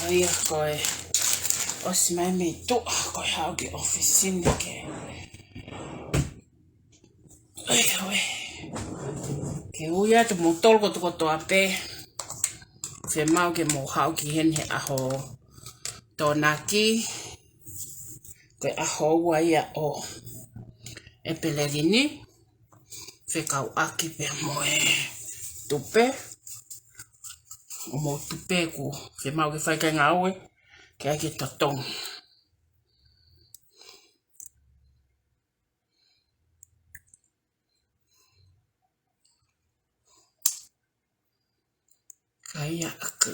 Ia koe os mai me Ptoa koe hau ke ofisine ke ke uia tu motol ko tu kotoa pe fiema'u ke mo hau ki hen he aho tonaki koe aho ua ia o e pelegini faka'uaki pe moe tupe o mo tupe ku fiema'u ke whai kai ngaue ke ai ke totong kaya aku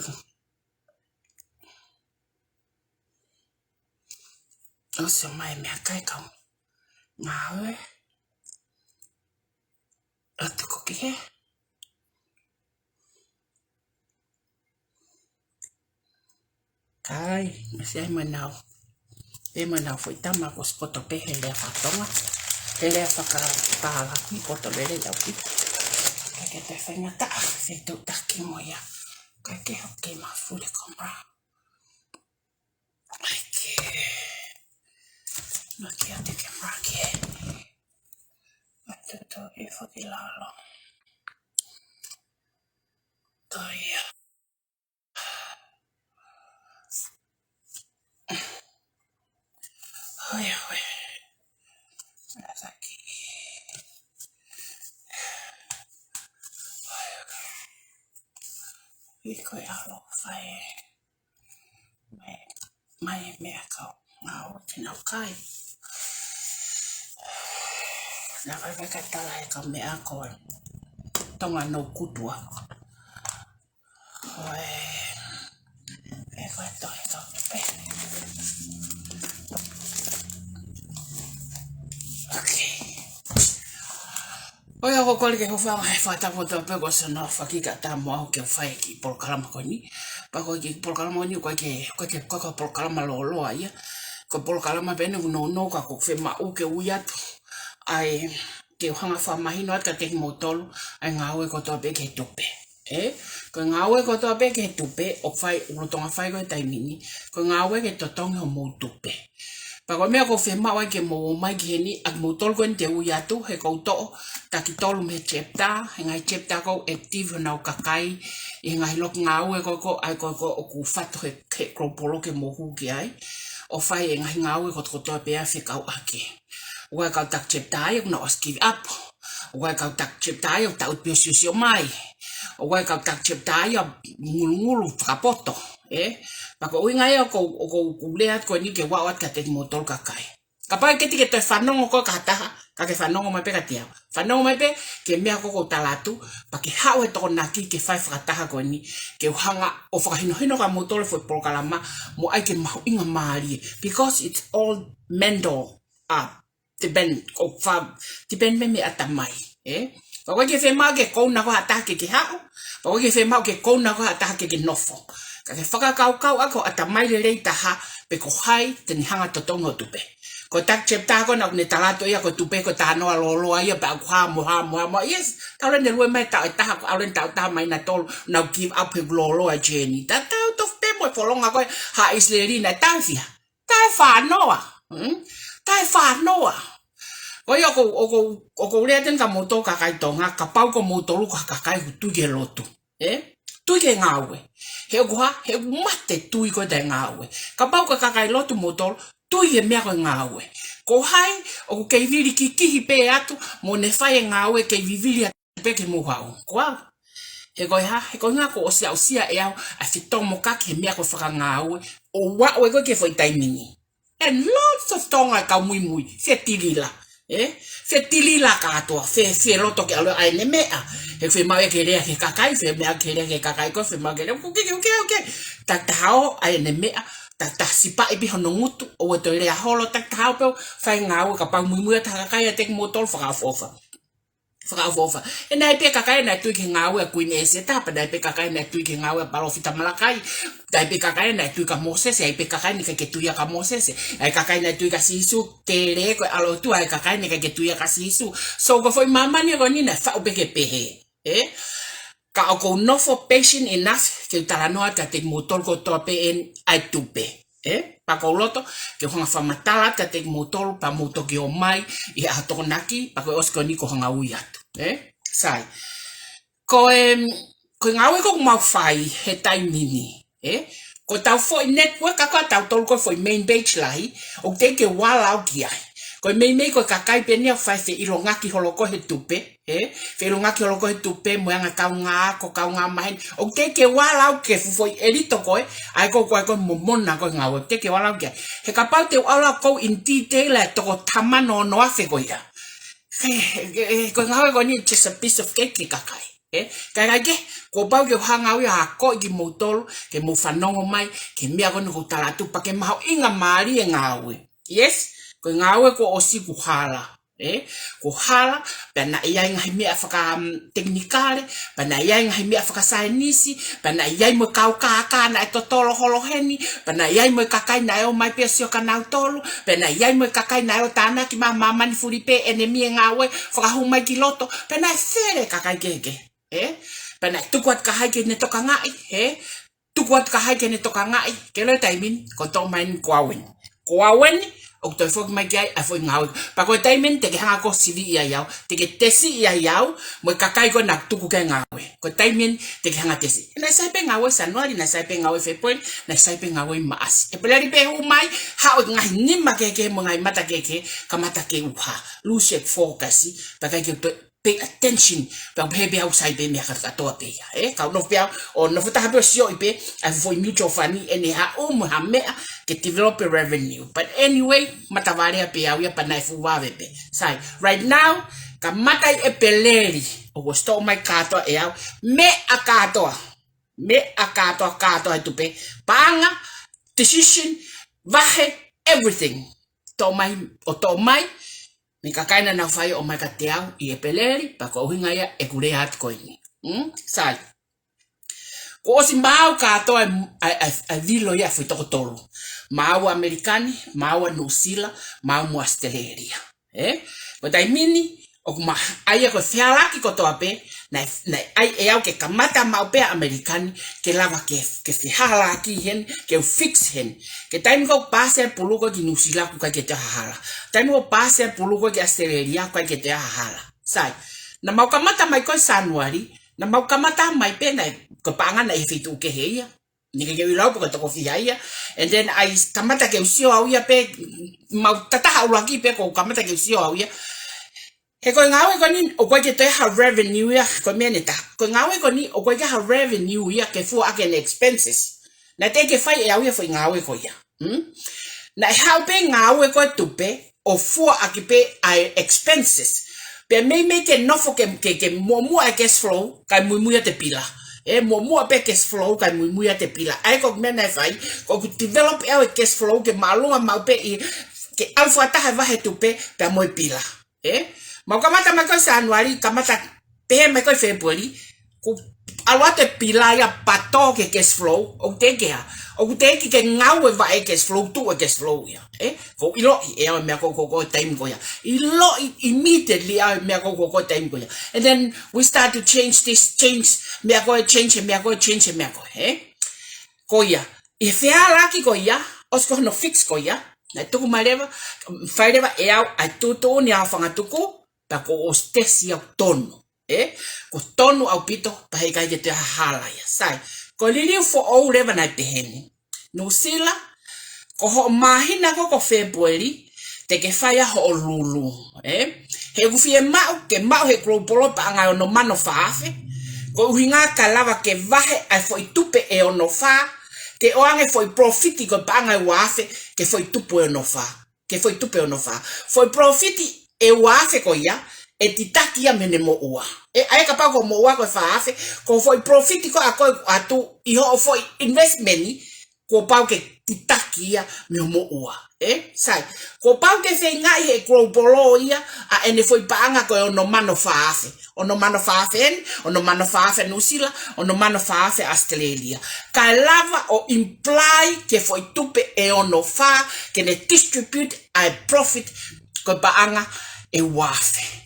o se mai me kai kau ngaue atu ko kehe kai masih ai manau foi tama ko spoto pe he le fatonga he le faka'atamai poto le au que te fenga ta se tu taki moya que hoke ma fule compra ai que no que te que marque to e fielau toia ai aquí y coi alo fai me ako ngau tino kai na vai katala e ka me ako tonga no kutua oi e ko to pe okay oi ako ko ke ho fa ta foto pe ko se no fa ki ka ta mo ke fa ki por kalama ko ni pa ko ki por kalama ni ko por kalama lo ai ko por kalama pe no ka ko fiema'u ke uia ai ke hanga fa mahino ka te motol ai ngaue ko to pe ke tupe ko ngaue ko to pe ke tupe o fai ulo tonga fai ko tai mini ko ngaue ke to tongi ho mo tupe pa ko me ko fiema'u ke mo mai ke ni ak motol ko te uia tu he ko to ta ki tolu me chepta ngai chepta ko active na kakai e ngai lok ngaue ko ai ko ku fato ke kropolo ke mo hu ki ai o fai e ngai ngaue ko to pe a faka'uaki ua kau tak chepta ai no give up ua kau tak chepta ai ta utpio mai ua kau tak chepta ai ngulu kapoto pako uinga ai ko leat ko ni ke wa ka te motol kakai kapai ke te fanongo ko kata ka ke fanongo mai pe ka tia fanongo mai pe ke mea ko talatu pa ke hawe to naki ke fai fakataha ko ni ke hanga o fakahino ka motol fo por kalama mo ai ke mau inga mali because it's all mental up depend me atamai pa ke fema ke ko na ko atake ke hao pa ke fema ke ko na ko atake ke nofo ka ke fakakau ako atamai le taha pe ko hai te ni hanga totongo tupe ko tak chepta ko na ne talato ia ko tupe ko tano lo ia pa ko mo yes taulen de lue mai ta ko aulen ta mai na tol na give up pe lo a jeni ta out of them for long ako ha isleri na tafia ta fa noa Oia ko rea ten ka moto kakai tonga Kapau ko moto lu kakai tu ke lotu tu ke ngaue he mate tu ko te ngaue Kapau ka kakai lotu moto tu ke mea ko ngaue ko hai o ke vili ki pe atu mo ne fai ngaue ke vivili pe ke mo hau ko he ko nga ko osia e au a fitomo ka ke mea ko faka ngaue o wa o ko ke foi taimini and lots of tonga ka muimui Tilila ka to fielau to ke alo ai ne mea he ma'u ke rea ke kakai mea ke rea ke kakai ko ma'u ke okay tak taho ai ne mea tak sipa ibi hono ngutu o to rea holo tak taho pe fai ngau ka pa muimui ta kakai te motol faka'auha e nai pe kakai na tu ke ngau e kuin ese ta pa nai pe kakai na tu ke ngau e palo fita malakai dai pe kakai na tu ka moses ai pe kakai ni ke tu ya ka moses ai kakai na tu ka sisu tere ko alo tu ai kakai ni ke tu ya ka sisu so ko foi mama ni ko ni na fa pe ke pehe ka o ko nofo patient enough ke tala noa ka te motor ko to pe en ai tupe pa ko loto ke honga famatala ka te motor pa moto ke o mai I a tokonaki pa ko osko ni ko hanga ui atu sai ko ko ngawe ko mau fai he tai mini ko taufua network ka tau tol ko foi main page lai o ke wala o ki ai ko me ko kakai pe ni fa se ilongaki holoko he tupe fe ilongaki holoko he tupe mo nga kaunga mahen o ke wala o ke foi elito ko ai ko momona ko ngawe ke wala o ke he kapau te wala ko in detail to ko tamano no afe ko ya ko ngawe ko ni just a piece of cake kakai kaya ke ko pau ke hanga wi ha ko ki motol ke mo fanongo mai ke mia ko no talatu pa ke mau inga mari ngawe yes ko ngawe ko osi ku hala ko hala pena ia ngai me afaka teknikale pena ia ngai me afaka sainisi pena ia mo kau ka na totolo holo heni pena ia mo kakai na o mai pesio kana tolo pena ia mo kakai na o tana ki mama ni furipe enemi ngawe faka huma ki loto pena sere kakai keke pena tukuat kahai ke ne toka ngai tukuat kahai ke ne toka ngai ke le taimin ko to main kwawen o to fok mai kai a foi ngau pa ko taimin te ke hanga ko sivi ia yau te ke tesi ia yau mo kakai ko nak tuku ke ngawe ko taimin te ke hanga tesi na sai pe ngawe sanuari na sai pe ngawe fe point na sai pe ngawe maas e peleri pe hu mai ha o ngai ni ma ke mo ngai mata ke kamata ke uha lose focus pa kai ke pay attention pa bebe outside be me ka to pe ka no pe o no futa ha sio ipe a foi mutual fund ene ha ha ke develop a revenue but anyway matavare pe ya pa na fu wa be sai right now ka mata e peleri o sto mai kato me akato kato tupe panga decision vahe everything to mai me kakaina na fai o mai kateau I peleri pa ko hinga ia e kure hat koini sai ko si mau kato a vilo ia foi tokotolo mau americani mau nusila mau mo australia ko dai mini o ma ai ko fiala ki ko to ape na ai au ke kamata mau pe americani ke lava ke fiala ki hen ke fix hen ke time ko pase puluko ki nusila ku ka ke te hala time ko pase puluko ki australia ku ke te hala sai na mau kamata mai ko sanuari na mau kamata mai pe na ko panga na fitu ke heia ni ke filau ko to ko fiaia and then ai kamata ke usio au ia pe mau tata au ki pe ko kamata ke usio au ia he ko ngawe ko ni o ko ke te ha revenue ya ko meneta ko ngawe ko ni o ko ke ha revenue ya ke fu again expenses na te ke fai ya foi ngawe ko ya na how pe ngawe ko tupe o fu akipe ai expenses pe me ke no fo ke mo cash flow ka muimui te pila mo pe cash flow ka muimui te pila ai ko mena fai ko develop our cash flow ke malunga mau pe ke alfa ta va he tupe pe mo pila mau kamata mai ko sanuari kamata pe mai ko february ku alwate pila ya pato ke cash flow o teke ke ngawe va cash flow tu cash flow ya ko ilo me ko time ko ya ilo immediately me ko time ko ya and then we start to change me ko change ko ya e fea ki ko ya osko no fix ko ya na tu maleva faireva a tu ni a fanga tuku pa ko ostesi au tono ko tono au pito pa he kai te hala ya sai ko lili fo o leva na peheni no sila ko ho mahina ko february te ke faya ho lulu he gu fiema'u ke mau he klopolo pa nga no mano faafe ko hinga kalava ke vahe ai foi tupe ono fa ke oange foi profiti ko pa nga wafe ke foi tupe ono fa foi profiti e wafe ko ya e titaki ya mene mo ua ai kapau ko mo ua ko faafe ko foi profiti ko atu iho foi investment ko pau ke titaki ya me mo ua sai ko pau ke se ngai e ko polo ia a ene foi panga ko no mano faafe no sila ono mano faafe australia kalava o imply ke foi tupe e ono fa ke ne distribute I profit ko paanga e wafe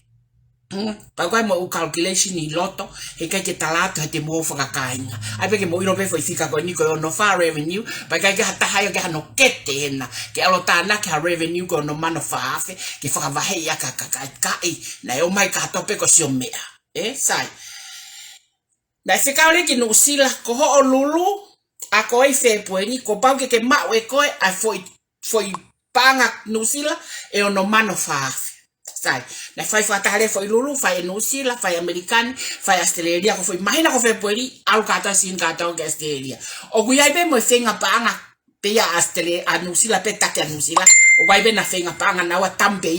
Pakai mo calculation ni loto e kai ke talato te mo fakakainga ai pe ke mo ino pe foi fika ko ni ko no fa revenue pakai ke hata hayo ke no kete na ke alo tana ke revenue ko no mano fa afe ke faka va he ya ka na yo mai ka tope ko sio mea sai na fika ole ki no sila ko ho lulu a ko e fe pueni ko pau ke ma we ko a foi panga no sila e no mano fa afe sai na fai fatale foi lulu fai no sila fai american fai australia ko foi mahina ko fe pueri au kata sin kata o australia o guai be mo fenga panga pe ya australia anu sila pe take anu sila o guai be na fenga panga na wa tampe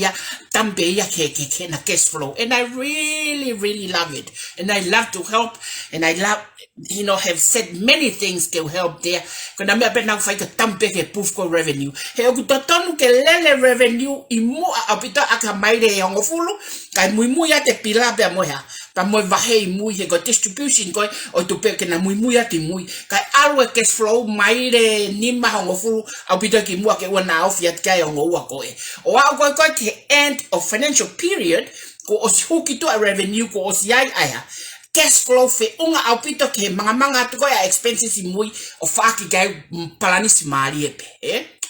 ya ke na cash flow and I really love it and I love to help and I love have said many things to help there because me ape na fai ka tampe ke proof ko revenue he o totonu ke lele revenue imu apita aka maire ya ngofulu kai muimui ya te pila pe moya pa mo vahe mui he go distribution ko o tupe ke na muimui ya te mui kai alwe cash flow maire ni ma ngofulu apita ki mu ke wana off ya kai ngo ko o wa ko ke end of financial period ko oshuki to a revenue ko osiai aya cash flow fe unga aupito ke manga tuko ya expenses imui o faki gai palani simali epe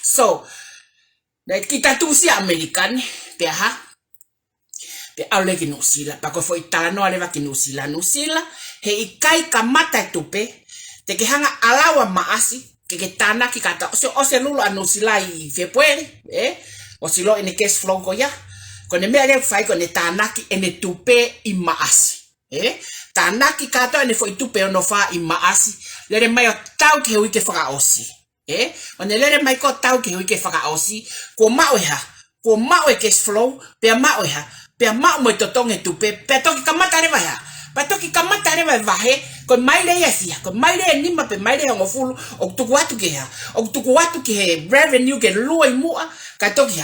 so na kita tu si american pe ha pe aule ki nusila pa ko foi tano ale va ki nusila he ikai kamata tupe te ke hanga alawa maasi ke tana ki kata o se lulu anusila I february o silo ene cash flow ko ya ko ne me ale fai ko ne tanaki ene tupe I maasi tanaki kato ene foi tupe no fa I maasi lere mai o tau ke hui ke faka'ausi one lere mai ko tau ke hui ke faka'ausi ko mau cash flow pe mau pe mau mo totonge tupe pe toki kamata re vai pa toki kamata re vai ko mai le yasia ko mai le ni ma pe mai le ngofulu o tuku watu ke revenue ke luai mua ka toki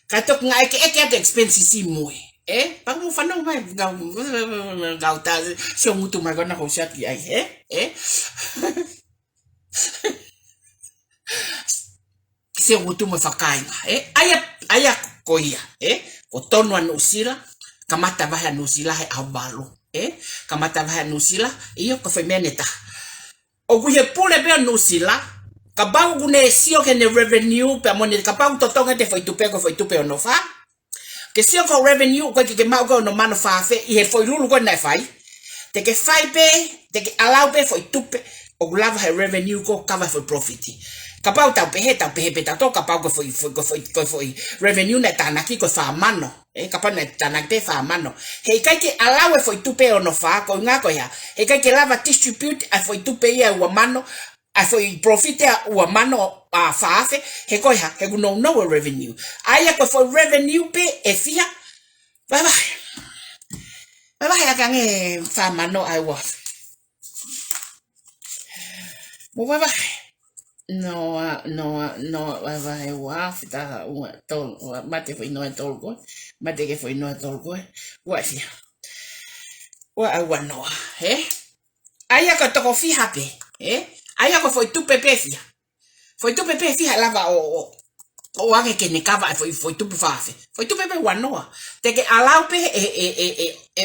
nga eke at expenses imui pag mo fanong mai ngau ta sio mutu mai kona ko siat ai sio mutu mo fakainga aya koia ko tonu anusila kamata vai anusila he abalu kamata vai anusila iyo ko femeneta o guye pule be anusila Kapau gune sio ke ne revenue pe moni kapau totonga te foi tupe no fa ke sio ko revenue ko ke mau ko no mano fa fe I he foi lulu ko na fai te ke fai pe te ke allow pe foi tupe o lava he revenue ko cover for profit kapau ta pe pe ta to kapau ko foi revenue na tanaki ko fa mano kapau na tanaki fa mano he kai ke allow foi tupe no fa ko nga ko ya he kai ke lava distribute a foi tupe ya wa mano a foi profit a mano a faafe he koia he no revenue aya ko for revenue pe efia bye ya kange fa mano I was mo bye no bye wa fita tol mate foi no tol ko mate ke foi no tol ko wa fia wa I want no aya ko to fi happy aya ko foi tupe fia foi tupe fia lava o ake ke ne kava foi tupe fafe foi tupe pe wanoa te ke allow pe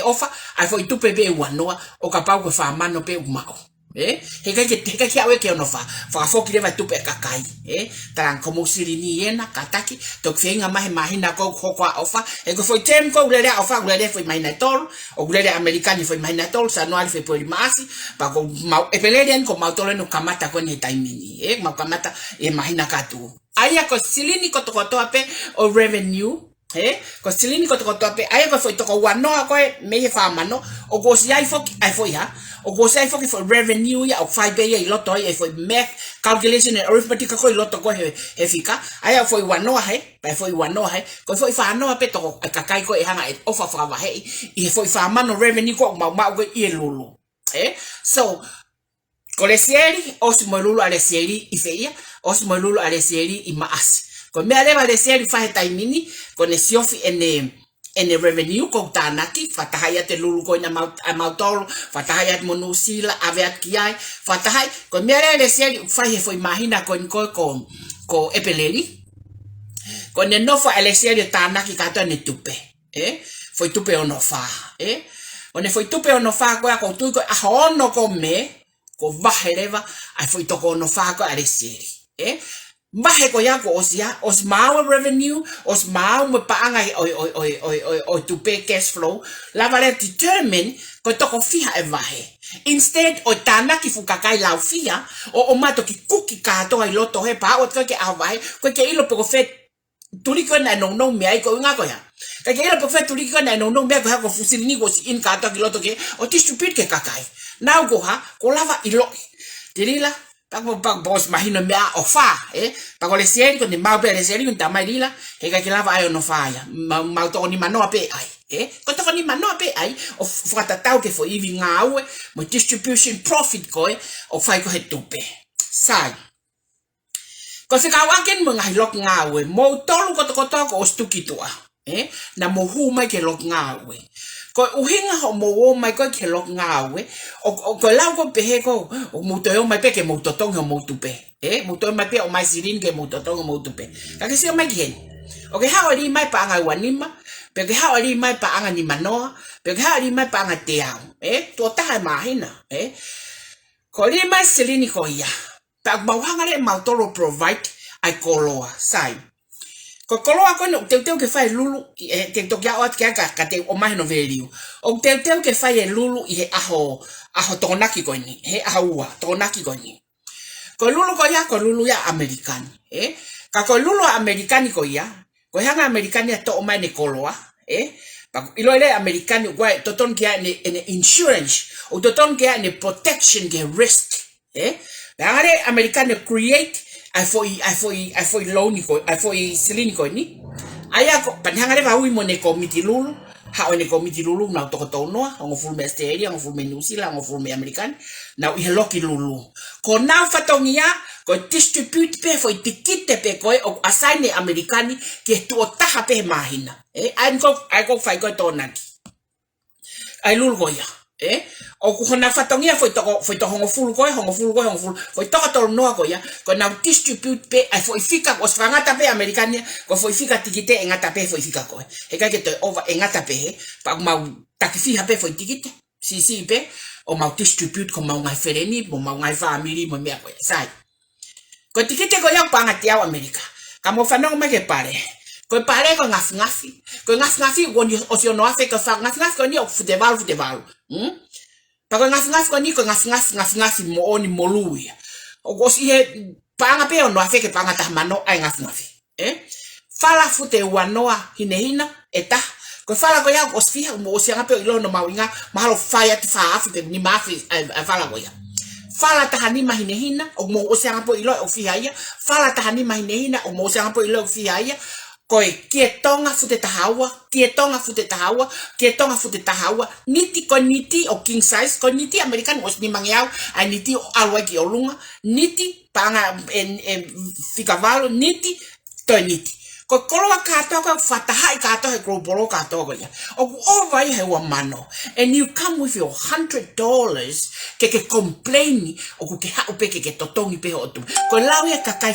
ofa ai foi tupe pe wanoa o kapau ko fa mano pe umao he ke awe ke no fa foki le vai tupe kakai tran komo sirini ena kataki to fenga mahina ko ofa ko foi tem ko le ofa le foi mahina tol o le americani foi mahina tol sa no alfe por masi pa ko mau epelerian ko mau tolo no kamata ko ne taimini mau kamata mahina katu aya ko silini ko to pe o revenue ko silini ko to pe aya ko foi to ko wanoa ko me fa mano o go si ai foi ha o go sai foki for revenue ya o 5 ya I loto ya foi math calculation and arithmetic ko I loto ko he fika aya foi wanoa ko foi fa no pe to kakai ko hanga ofa fa va he I foi fa mano revenue ko ma ko I lulu so ko le sieri osmo lulu ale sieri I feia osmo lulu ale sieri I maasi ko me ale le sieri fa he taimini ko ne siofi ene revenue ko tanaki fatahaya te lulu ko na mautol fatahaya monusila aveat kiai fatahai ko mere le sia fa he foi mahina ko epeleri ko ne no fa le sia de tanaki ka to ne tupe foi tupe ono fa, One foi tupe ono fa ko ako tu ko a hono ko me ko vahereva ai foi toko ono fa ko are seri, Mahe ko ya ko osia os mau revenue os mau me paanga o tupe cash flow la vale determine ko toko fiha e vahe instead o tana ki fukakai lau fia o mato ki kuki ka to ai loto he pa o ke a vahe ko ke ilo peko fet tuli ko na no me ai ko nga ko ya ka ke ilo peko fet tuli ko na no me ko ha ko fusini ko in ka to ki loto ke o ti stupid ke kakai now go ha ko lava ilo Tilila Pak bos mahino mea o fa, Pak ole seri ko ni mau pe le seri ko tamai lila, he ka kilava ai no fa ya. Mau to ni mano pe ai, Ko to ni mano pe ai o fata tau ke fo ivi ngaue, mo distribution profit ko o fai ko he tupe. Sai. Ko se ka waken mo ngai lok ngaue, mo tolu ko o stuki tua, Na mo hu mai ke lok ngaue. Ko uhinga ho mo mai ko ke lok ngawe o ko lau ko pehe ko o mo to mai pe ke mo to tong mo tupe mo to mai pe o mai sirin ke mo to tong mo tupe ka ke se mai gen o ke ha ori mai pa anga wanima pe ke ha ori mai pa anga ni manoa pe ke ha ori mai pa anga teau to ta mahina ko ri mai sirin ko ya pa ba wanga le ma to provide ai koloa sai Ko koloa ko no teu ke fai lulu te to ya ot ka te o mai no velio. O teu ke fai lulu I aho tonaki ko ni he aua tonaki ko ni. Ko lulu ya American ka ko lulu American ko ya ko hanga American ya to o mai ne koloa pa ilo ile American ko to ton kia ne insurance o to ton kia ne protection ke risk Dangare American create I foi lonico, I foi silinico ni. Aya ko panhangare va ui mone komiti lulu, ha one komiti lulu na to noa, ngo full me Australia, ngo full me New Zealand, ngo full me American, na I loki lulu. Ko na fatongia, ko distribute pe foi tikite pe ko o assign Americani ke tu taha pe mahina. I go fai ko tonaki. Ai lulu go ya. O ku hona fatongia foi to hongo full foi to noa ko ya ko na distribute pe ai foi fika os frangata pe americania ko foi fika tikite engata pe foi fika ko e ka ke to over engata pe pa mau takifiha pe foi tikite si pe o mau distribute ko mau ngai fereni mo mau ngai family mo mea ko sai ko tikite ko ya pa ngati au america kamo fanongo me ke pare ko pare ko ngafi woni osiono afrika fa ngafi ko ni o futeval Pako ngafi ko ni ko ngafi mo oni molui. O gosi he panga pe ono afeke panga tahmano ai ngafi. Fala fute wanoa hinehina eta ko fala ko ya osfiha mo osia pe ilo no mawinga mahalo fire ti fa afi ni mafi fala ko ya. Fala tahanima hinehina o mo osia po ilo ofia ya. Fala tahanima hinehina o mo osia po ilo ofia ya. Koe tonga fute tahawa, niti ko niti o king size, ko niti American was ni mangiau, a niti alwaki o lunga, niti panga fikavalo, niti to niti. Ko koloa kato ko fatahai kato he krobolo kato ko ya. O over he wa mano, and you come with your $100 ke complain o ke ha upe ke totongi pe o tu. Ko lau ya kakai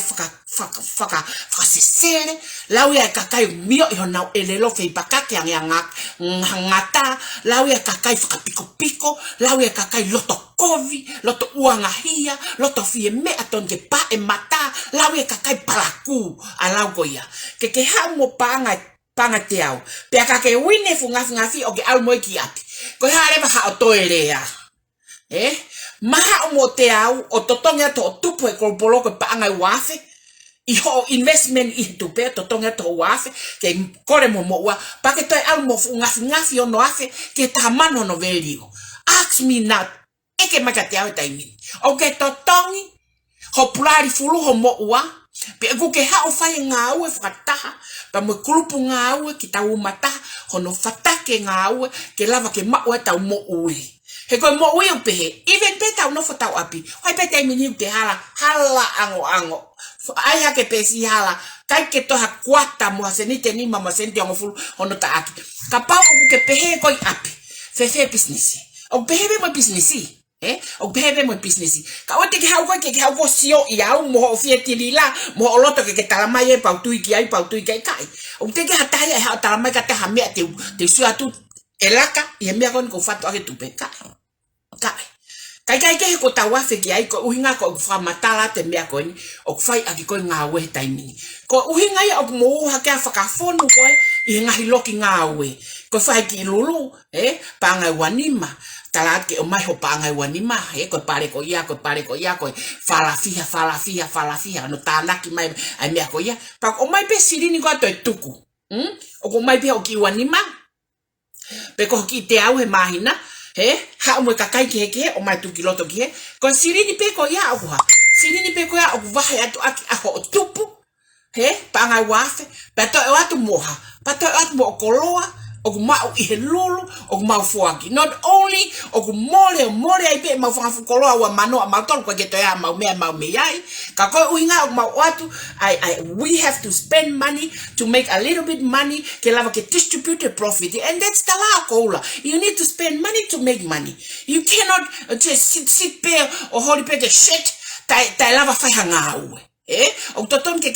fakasesele, lau ya kakai mio I honau elelo fei pakake yang ngata, lau ya kakai fakapiko, lau ya kakai loto kovi, loto uangahia, loto fiema'u tongi pa e mata, lau ya kakai palaku, alau ko ya. Ke ha mo panga teau. Pe ka ke wine fungafi o ke au mo ki ati. Ko ha le ha o toelea. Maha mo teau o totonga to tupe ko polo ko panga wafe. I ho investment I tupe totonga to wafe ke kore mo wa pa ke toi au mo fungafi no afe ke tamano no value. Ask me not. Eke makateau taimi. O ke totongi ho pulari fulu ho mo wa pe ku ke ha o fai ngauwe fataha pa mo kulupu ngauwe ki tau mata hono fatake ngauwe ke lava ke ma'u tau mo ui he ko mo ui pe even pe tau no fotau api ai pe te mini te hala ango ai ha ke pe si hala kai ke to ha kwata mo senite ni mama senti ngo fulu hono ta aki kapau ku ke pe he ko api fefe business o pe he mo business o pehe mo business ka o te ke hau ke hau ko sio ia mo fie tilila mo loto ke talamai e pau tui ki kai o te ke hatai e ha talamai ka te hamia te sua tu elaka ia mea kon ko fatu ake tupe kai ke ko tawa fe ki ai ko uhinga ko fa matala te mea ko ni o fai aki ko ngawe taimi ko uhinga ia o mo ha ka fakafonu ko i ngahi loki ngawe ko fai ki lulu pa ngai wanima talat ke o mai ho pa ngai wanima ko pare ko ia ko falafia no tanaki mai ai mea ko ia pa o mai pe sirini ko to tuku o ko mai pe o ki wanima pe ko ki te au he mahina ha mo kakai ke o mai tu kiloto ki ko sirini pe ko ia o ha sirini pe ko ia o vai atu aki aho tupu pa ngai wafe pa to e atu moha pa to atu mo koloa o mau I lulu o mau fuaki not only o more ai pe mau fa koloa wa mano ma tol ko ke to ya mau me ai ka ko uhinga o mau atu we have to spend money to make a little bit money ke lava ke distribute the profit and that's the law kola you need to spend money to make money you cannot just sit there o holi pe ke shit tai lava fa hanga o toton ke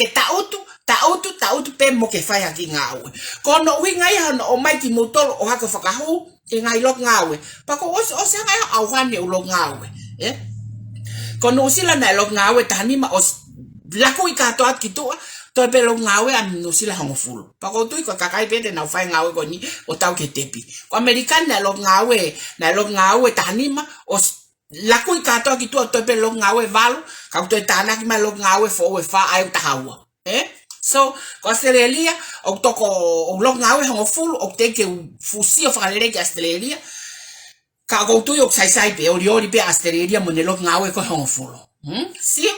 tautu pe mo ke fai aki ngawe kono winga ia no o mai ki motolo o haka fakahu e ngai lok ngawe pa ko o se ngai au hane o lok ngawe kono sila na lok ngawe tani ma os laku I ka to at kitua to pe lok ngawe am no sila hangofulu pa ko tu ko kakai pete na fai ngawe ko ni o tau ke tepi ko american na lok ngawe tani ma os laku I ka to kitua to pe lok ngawe valu ka to tana ki ma lok ngawe fo we fa ai tahawa so ko Australia o toko o lok ngawe hango full o teke fusio falele ki Australia ka go tu yo sai pe o ri pe Australia mo ne lok ngawe ko hango full si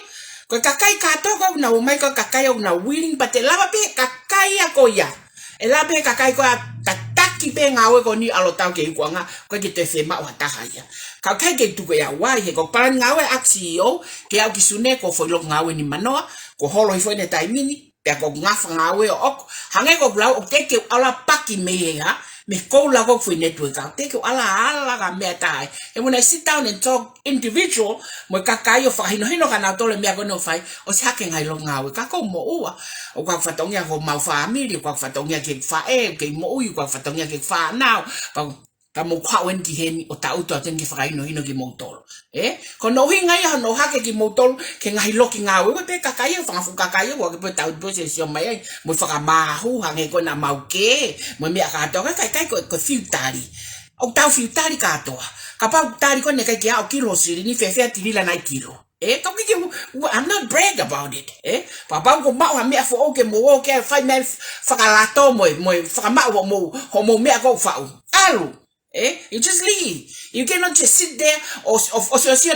ko kakai ka to ko na o mai ko kakai o na willing but lava pe kakai ko ya ela pe kakai ko tataki pe ngawe ko ni alo tau ke ko nga ko ki te fema'u taha ya kakai ke tu ko ya wa he ko para ngawe aksio ke au kisune ko fo lok ngawe ni manoa ko holo I fo ne taimini pe ko ngafa ngawe o hange ko blau o teke ala paki me ya me ko la ko fo network ka teke ala ka me tai e when I sit down and talk individual mo kakai o fa hino kana tole me ko no fai o sa ke ngai lo ngawe ka ko mo ua o ka fa tongia ko mau family ko fa tongia ke fa ke mo ui ko fa tongia ke fa now ka mo kwa wen ki hen o tau to aten ki fa hino ki mo tolo ko no hinga ya no hake ki mo tolo ke ngai lo ki ngawe pe kakai fa fu kakai wo ke pe tau po se sio mai mo fa ka mahu hange ko na mau ke mo me ka to ka kai ko filtari o tau filtari ka to kapau tari ko ne ka ki a kilo siri ni fefe tilila na kilo I'm not brag about it papa ko ma ha me fo o ke mo o ke fa me fa ka lato mo fa ma mo ho me ko fa alu you just leave. You cannot just sit there or so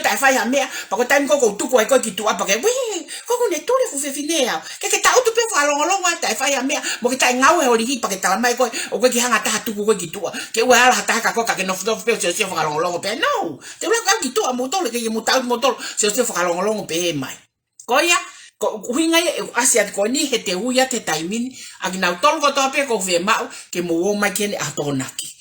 ta fa ya me pa ko time ko tu ko ki tu apa ke ko ne tu le fu fefine ya ke ta tu pe fa lo wa ta fa ya me mo ke ta ngawe o li pa ke ta mai ko o ko ki hanga ta tu ko ki tu ke wa ala ta ka ko ka ke no fu pe so fa lo pe no te lo ka ki tu mo to le ke mo ta mo to so fa lo pe mai ko ya ko hinga asia ko ni he te uia te taimin agina tol ko to pe ko fiema'u ke mo mai kene atonaki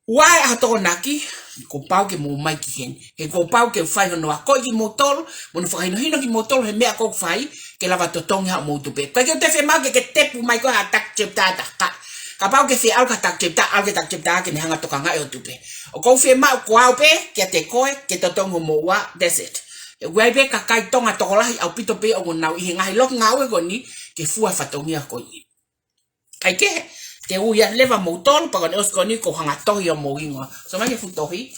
why atonaki ko pau ke mo mai ki hen e ko pau ke fai no ko ki motor mo no fai no hino ki motor he me ko fai ke lava to tonga mo tupe pa ke te fema'u ke te pu mai ko atak chepta ta ka pau ke fiau ka tak chepta ke ne hanga to kanga e tupe o ko fema'u ko au pe ke te koe ke to tonga mo wa that's it wai be ka kai tonga to la au pito pe o na I ngai lok ngau e ko ni ke fua fatongia ko ni ai ke te uia leva motor pa ko ko ni ko hanga tohi o mo inga so mai futohi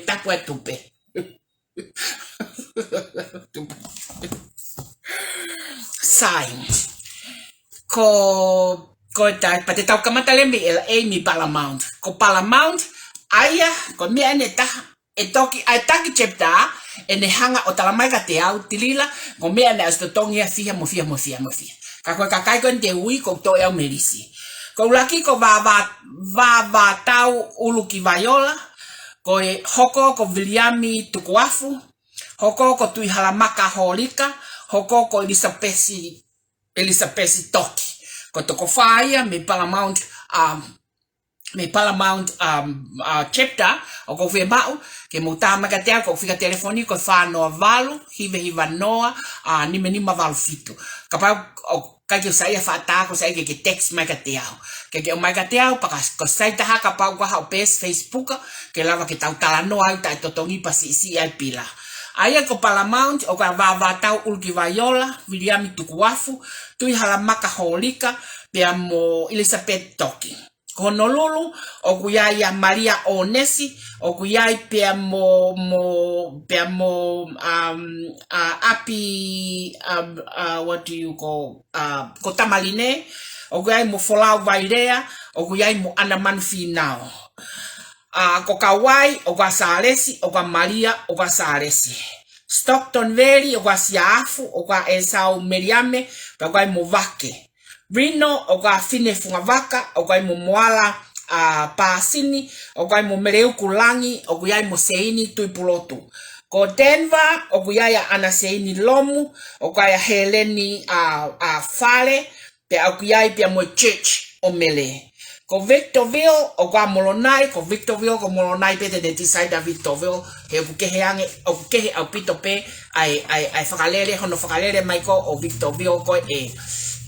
tapu e tupe sign ko ta pa te tau kamata le mi mi palamount ko palamount aya ko mi ane ta e toki ai taki chepta e ne hanga o talamai ka te au tilila ko mi ane as to tongia fia mo ka ko kai ko te ui ko to e merisi ko laki ko va tau uluki vaiola ko e hoko ko viliami tukuafu hoko ko tui halamaka holika hoko ko elisapesi toki ko to ko faia me palamount me paramount chapter o ko fiema'u ke mo tama ka te ko fika telefoni ko fa no valu hiva noa ni me ni ma valu fitu Kapau o ka ke sai fa ta ko sai ke text mai ka te au ke mai ka te au pa ko sai taha Kapau ko ha pes Facebook ke lava ke tau tala no ai ta to Tongi pa si ai pila Aia ko paramount o ka va tau ulki vaiola viliami tukuafu tui hala maka holika pe mo Elizabeth Toki Honolulu o kuyaya Maria Onesi o kuyai pe mo api what do you call kotamaline o kuyai mo folau vairea o kuyai mo anaman finao ko kawai o kwa salesi o kwa Maria o kwa salesi Stockton Valley o kwa siafu o kwa Esau Meriame pa kwa mo vake Rino o kwa fine fungavaka o kwa mo moala pasini o kwa mo mereu kulangi o kwa mo seini tuipulotu ko Denver o kwa ya anaseini lomu o kwa ya Heleni fale pe o kwa ya mo church o mele ko Victorville o kwa molonai ko Victorville ko molonai pete de tisaida Victorville he ku kehe ange o kehe au pitope ai fakalele hono fakalele maiko o Victorville ko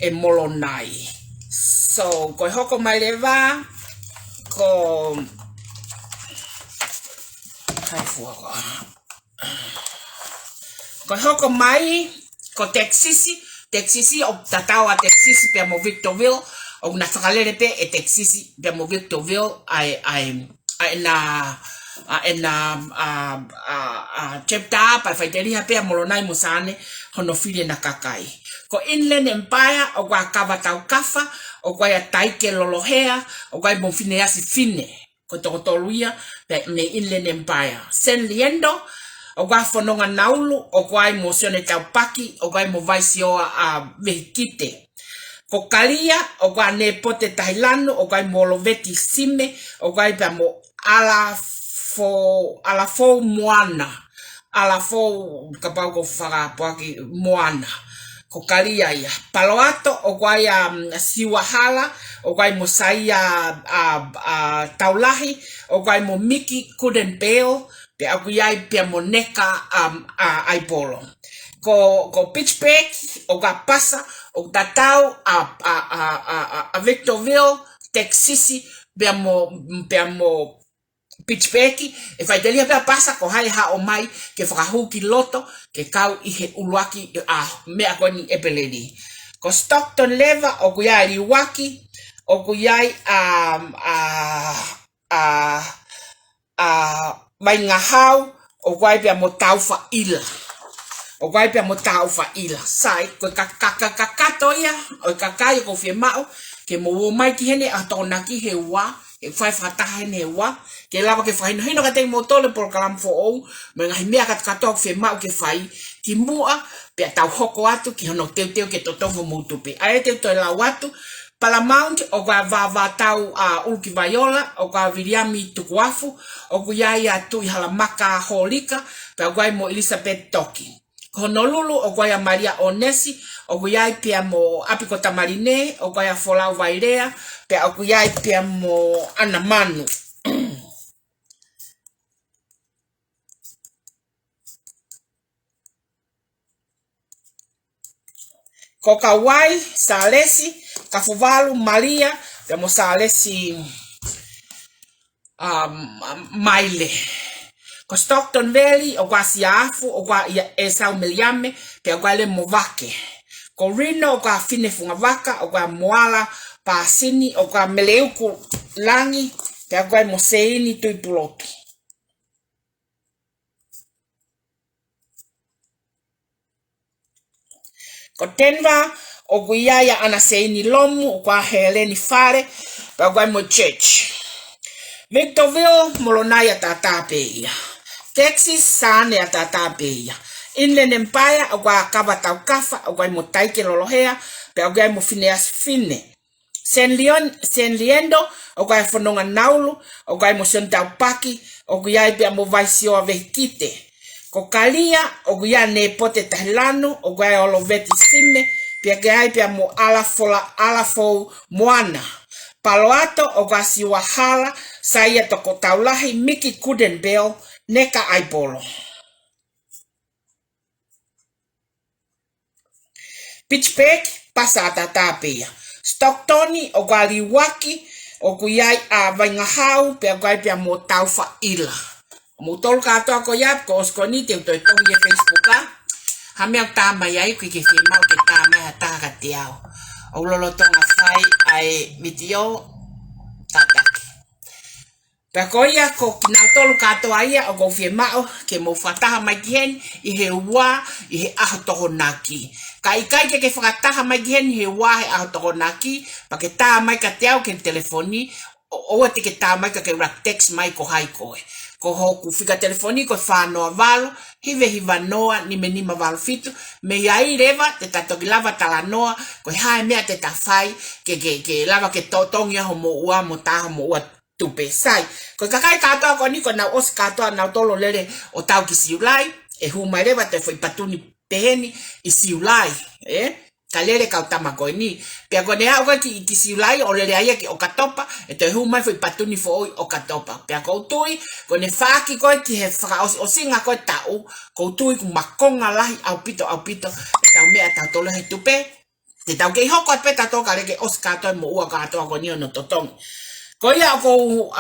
e molonai so ko hoko mai leva ko taufua ko hoko mai ko Texisi o tatawa Texisi pe mo Victorville o na fakalele pe e Texisi pe mo Victorville chapter pa faiteria pe molonai musane hono file na kakai ko Inland Empire o kwa kavatau kafa o kwa ya taike lolohea o kwa bonfine asi fine ko tokoluia pe me Inland Empire Sen Liendo o kwa fononga naulu o kwa emosione taupaki o kwa mo vaisio vehikite ko Kalia o kwa nepote Tailano o kwa moloveti sime o kwa pa mo ala fo moana ala fo Kapau ko faka'atamai moana ko Kalia ya Paloato o kwa ya siwahala o kwa mo saia taulahi o kwa mo miki kudenpeo pe akuiai pe moneka aipolo ko Pittsburgh o kwa pasa o tatau Victorville Texasi pe mo Pittsburgh e fai delia pe pasa ko hai ha'apai ke fakahuki loto ke kau ihe uluaki me akoni epeleli ko Stockton leva o kuyai liwaki o kuyai mai ngahau o kuyai pe mo taufa'ila o kuyai pe mo taufa'ila sai ko kakatoia o kakai ko fiema'u ke mo mai ki hene atonaki he wa e fai fataha ne wa ke lava ke fai no ka te motole por kalam fo o me ngai mea ka tok fiema'u ke fai ki mua pe tau hoko atu ki hono teu ke totongo mo Tupe ai te to la watu paramount o kwa va tau ulki vaiola o kwa viliami tukuafu o kwa ya tu halamaka holika pe kwa mo Elizabeth Toki Honolulu o kwa ya Maria Onesi o kwa pia mo apikota marine o kwa ya folau vairea pe o kwa pia mo anamanu ko Kauai salesi kafuvalu Maria pe mo salesi maile ko Stockton Valley o kwa siafu o kwa Esau Meriame pe kwa le movake ko Rino o kwa fine fungavaka o kwa moala pasini o kwa meleuku langi pe kwa moseini tuipulotu ko Denver o kuyaya anaseini lomu o kwa Heleni fare pe kwa mo church Victorville molonaya tatapeia Texas sane tatapeia Inland Empire o kwa kavatau kafa o kwa mo taike lolohea pe o kwa mo fine Sen Liendo o kwa fononga naulu o kwa mo taupaki o kwa pe mo vaisio vehikite ko Kalia o kwa nepote Tailano o kwa oloveti sime pe mo alafo moana Paloato o gasi wahala saya toko taulahi Mickey Kudenbell neka aipolo. Pitchpek pasata tapea. Stocktoni o galiwaki o kuyai a vaingahau pe gai pe mo taufua ila. Mo tol katoa ko yap ko skoni te to Tongi Facebook a. Hame tama yai ki ke fiema'u ke tama ta ka tiao. O lolo tonga fai ai video tataki. Pekoia ko kinatolu katoa ia o go fiema'u ke mo faka'atamai gen I he ua I he aho tokonaki. Ka ikai ke faka'atamai gen he ua he aho tokonaki pa ke tamai ka tiao ke telefoni o te ke tamai ka ke rak text mai ko hai koe. Ko hoku fika telefoni ko whanoa valo, hiva noa ni menima valo fitu, me iai rewa te tatoki lava tala noa, ko hae mea te tawhai ke lava ke Tongi mo ua mo taha mo ua Tupe sai. Ko kakai katoa ko ni ko na os katoa na tolo lere o tau ki siulai, e humai rewa te foi patuni peheni I siulai, kalere kau tama ko ni pia ko nea o ki siulai o lere aia ki o katopa e te humai foi patuni fo o katopa pia ko tui ko ne faki ko ki he fa o singa ko tau ko tui ku makonga lahi au pito e tau mea tau tolo he Tupe te tau ke hoko pe tato ka leke oskato mo ua katoa ko ni no totongi ko ia ko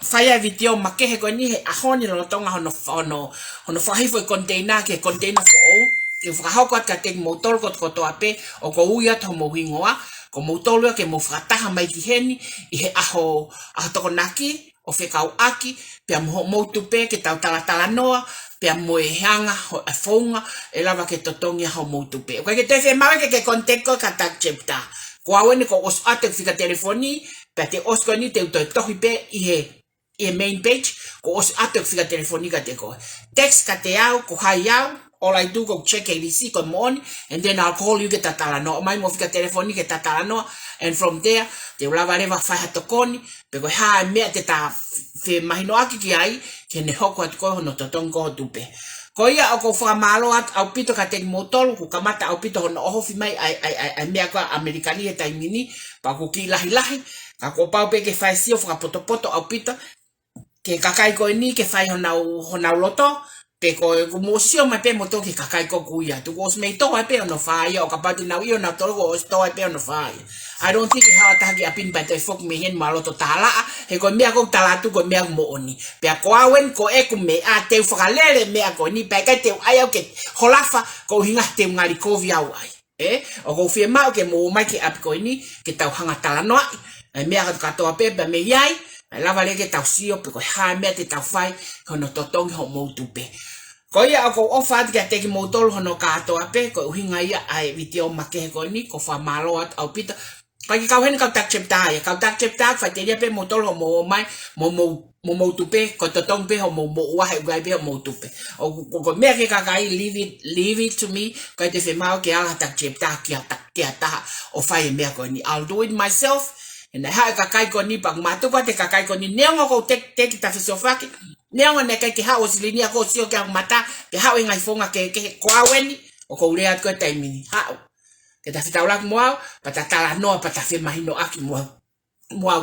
faya video makehe ko ni he ahoni lo tonga hono fahi foi container ke container fo o ke whakahaukat ka te moutolo ko toa pe o ko uia to mo hingoa ko moutolo ke mo faka'atamai ki heni I he aho tokonaki o faka'auaki pe mo Tupe ke tau tala noa pe mo e hanga ho a fonga e lava ke Tongi ho mo Tupe ko ke te fiema'u ke konteko ka tak chepta ko awene ko os ate fika telefoni pe te os ko ni te tohi pe I he main page ko os ate fika telefoni ka te ko text ka te au ko hai au all I do go check ABC ko morning and then I'll call you ke tatala no mai mo fika telefoni ke tatala no and from there te lava reva fai hatokoni pe ko ha me te ta fe mahino aki ki ai ke ne hoko at ko no totongo Tupe ko ia o ko fa malo at au pito ka te motolo ku kamata au pito no oho fi mai ai me ko amerikani e taimini pa ku ki lahi ka ko pau pe ke fai si o fa poto au pito ke kakai ko ni ke fai hona loto pe ko musio mai pe moto ki kakai ko kuia tu os me to pe no fai o kapati na io na tolo os to pe no fai I don't think how ta ki apin pa te fok me hen malo to tala he ko mea ko tala tu ko mea mo oni pe ko awen ko e ku me a te fakalele mea ko ni pe ka te ai o ke holafa ko hinga te ngari ko via ai o ko fiema'u ke mo mai ki ap ko ni ke tau hanga tala no ai mea ka to pe me yai lava le ke tau sio pe ko ha me te tau fai hono Tongi ho mo Tupe ko ia ko ofat ke te ki motol hono katoa pe ko hinga ia ai video makehe ko ni ko fa malo at au pita pa ki kau hen kau tak chepta fa te dia pe motol ho mo mai mo Tupe ko Tongi pe ho mo ua he gai pe mo Tupe o ko me ke kakai leave it to me ko te fiema'u ke ala tak chepta ki ata o fai me ko ni I'll do it myself and I ha kakai ko ni pag matu ko te kakai ko ni neongo ko te ta fisofaki neongo ne kai ki ha o silini ko sio ke mata ke ha ngai fonga ke ko aweni o ko ule at ko taimini ha ke ta fitaula mo patata no pata fe mahino aki mo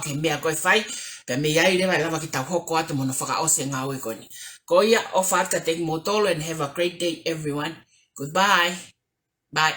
ke me ko fai pe me yai le lava ki ta hoko at mo no faka'ose ngawe ko ni ko ia ofat ka te motolo and have a great day everyone goodbye bye